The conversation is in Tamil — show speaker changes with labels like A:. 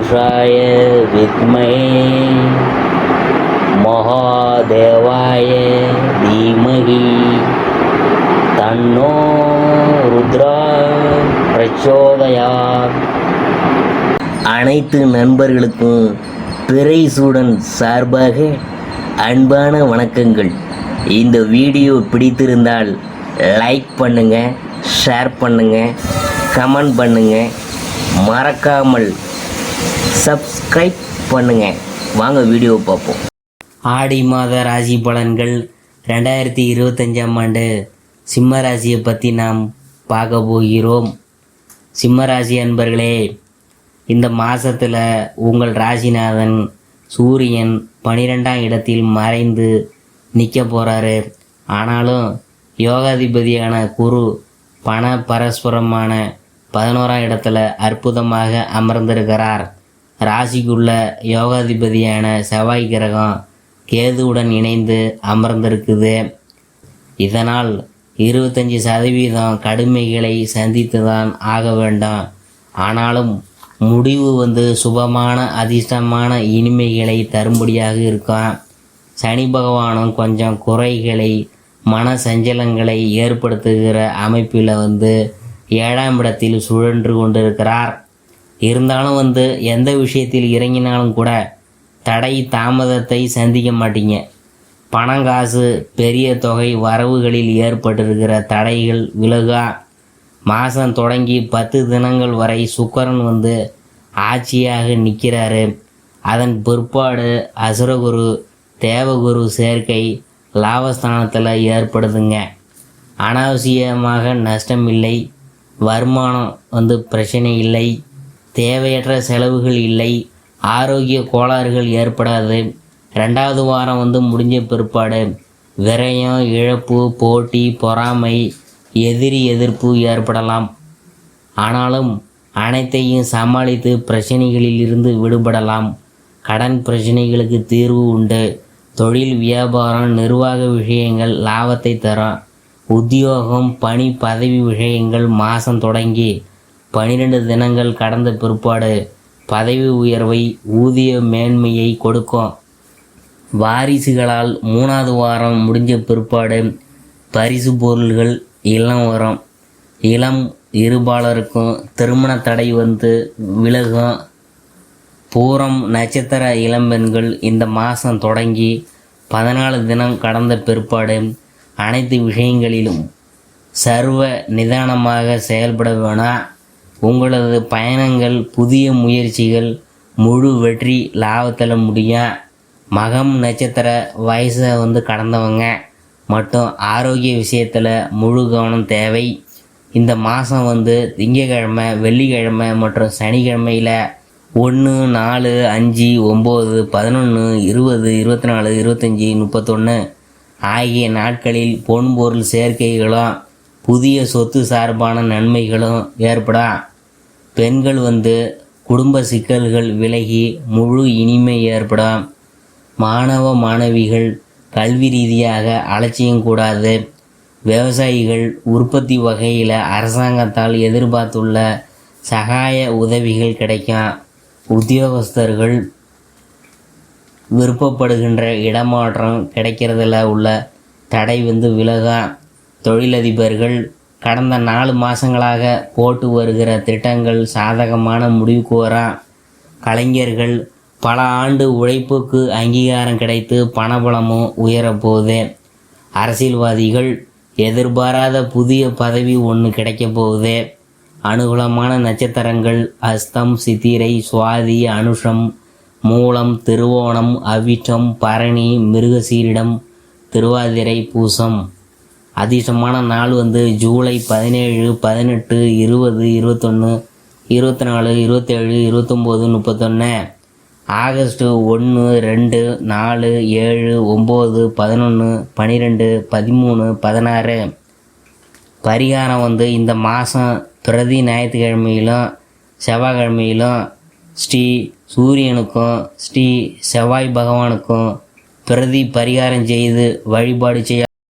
A: पुरुषाय विद्महे महादेवाय धीमहि तन्नो रुद्रा प्रचोदयात्. அனைத்து நண்பர்களுக்கும் பிறைசூடன் சார்பாக அன்பான வணக்கங்கள். இந்த வீடியோ பிடித்திருந்தால் லைக் பண்ணுங்கள், ஷேர் பண்ணுங்கள், கமெண்ட் பண்ணுங்கள், மறக்காமல் சப்ஸ்கிரைப் பண்ணுங்கள். வாங்க வீடியோ பார்ப்போம். ஆடி மாத ராசி பலன்கள் 2025ஆம் ஆண்டு சிம்ம ராசியை பற்றி நாம் பார்க்க போகிறோம். சிம்ம ராசி அன்பர்களே, இந்த மாதத்தில் உங்கள் ராசிநாதன் சூரியன் 12ஆம் இடத்தில் மறைந்து நிற்க போகிறாரு. ஆனாலும் யோகாதிபதியான குரு பண பரஸ்பரமான 11ஆம் இடத்துல அற்புதமாக அமர்ந்திருக்கிறார். ராசிக்குள்ள யோகாதிபதியான செவ்வாய் கிரகம் கேதுவுடன் இணைந்து அமர்ந்திருக்குது. இதனால் 25% கடுமைகளை சந்தித்து தான் ஆக வேண்டும். ஆனாலும் முடிவு சுபமான அதிர்ஷ்டமான இனிமைகளை தரும்படியாக இருக்கும். சனி பகவானும் கொஞ்சம் குறைகளை மன சஞ்சலங்களை ஏற்படுத்துகிற அமைப்பில் 7ஆம் இடத்தில் சுழன்று கொண்டிருக்கிறார். இருந்தாலும் எந்த விஷயத்தில் இறங்கினாலும் கூட தடை தாமதத்தை சந்திக்க மாட்டீங்க. பணம் காசு பெரிய தொகை வரவுகளில் ஏற்பட்டிருக்கிற தடைகள் விலகா. மாதம் தொடங்கி 10 தினங்கள் வரை சுக்கிரன் ஆட்சியாக நிற்கிறாரு. அதன் பிற்பாடு அசுரகுரு தேவகுரு சேர்க்கை லாபஸ்தானத்தில் ஏற்படுதுங்க. அனாவசியமாக நஷ்டம் இல்லை, வருமானம் பிரச்சனை இல்லை, தேவையற்ற செலவுகள் இல்லை, ஆரோக்கிய கோளாறுகள் ஏற்படாது. 2வது வாரம் முடிஞ்ச பிற்பாடு விரயம், இழப்பு, போட்டி, பொறாமை, எதிரி எதிர்ப்பு ஏற்படலாம். ஆனாலும் அனைத்தையும் சமாளித்து பிரச்சனைகளில் இருந்து விடுபடலாம். கடன் பிரச்சனைகளுக்கு தீர்வு உண்டு. தொழில், வியாபாரம், நிர்வாக விஷயங்கள் லாபத்தை தரும். உத்தியோகம், பணி, பதவி விஷயங்கள் மாதம் தொடங்கி 12 தினங்கள் கடந்த பிற்பாடு பதவி உயர்வை, ஊதிய மேன்மையை கொடுக்கும். வாரிசுகளால் 3வது வாரம் முடிஞ்ச பிற்பாடு பரிசு பொருள்கள் இல்லம் வரும். இளம் இருபாலருக்கும் திருமண தடை விலகும். பூரம் நட்சத்திர இளம்பெண்கள் இந்த மாதம் தொடங்கி 14 தினம் கடந்த பிற்பாடு அனைத்து விஷயங்களிலும் சர்வ நிதானமாக செயல்பட வேணாம். உங்களது பயணங்கள், புதிய முயற்சிகள் முழு வெற்றி லாபத்தில் முடியும். மகம் நட்சத்திர வயசை கடந்தவங்க மட்டும் ஆரோக்கிய விஷயத்தில் முழு கவனம் தேவை. இந்த மாதம் திங்கக்கிழமை, வெள்ளிக்கிழமை மற்றும் சனிக்கிழமையில் 1, 4, 5, 9, 11, 20, 24, 25, 31 ஆகிய நாட்களில் பொன்பொருள் சேர்க்கைகளும் புதிய சொத்து சார்பான நன்மைகளும் ஏற்படும். பெண்கள் குடும்ப சிக்கல்கள் விலகி முழு இனிமை ஏற்படும். மாணவ மாணவிகள் கல்வி ரீதியாக அலட்சியம் கூடாது. விவசாயிகள் உற்பத்தி வகையில் அரசாங்கத்தால் எதிர்பார்த்துள்ள சகாய உதவிகள் கிடைக்கும். உத்தியோகஸ்தர்கள் விருப்பப்படுகின்ற இடமாற்றம் கிடைக்கிறதுல உள்ள தடை விலகும். தொழிலதிபர்கள் கடந்த 4 மாதங்களாக போட்டு வருகிற திட்டங்கள் சாதகமான முடிவுக்கு வரும். கலைஞர்கள் பல ஆண்டு உழைப்புக்கு அங்கீகாரம் கிடைத்து பணபலமும் உயரப்போகுது. அரசியல்வாதிகள் எதிர்பாராத புதிய பதவி ஒன்று கிடைக்க போகுது. அனுகூலமான நட்சத்திரங்கள் அஸ்தம், சித்திரை, சுவாதி, அனுஷம், மூலம், திருவோணம், அவிட்டம், பரணி, மிருகசீரிடம், திருவாதிரை, பூசம். அதிர்ஷ்டமான நாள் ஜூலை 17, 18, 20, 21, 24, 27, 29, 31. ஆகஸ்ட் 1, 2, 4, 7, 9, 11, 12, 13, 16. பரிகாரம் இந்த மாதம் பிரதி ஞாயிற்றுக்கிழமையிலும் செவ்வாய்க்கிழமையிலும் ஸ்ரீ சூரியனுக்கும் ஸ்ரீ செவ்வாய் பகவானுக்கும் பிரதி பரிகாரம் செய்து வழிபாடு செய்ய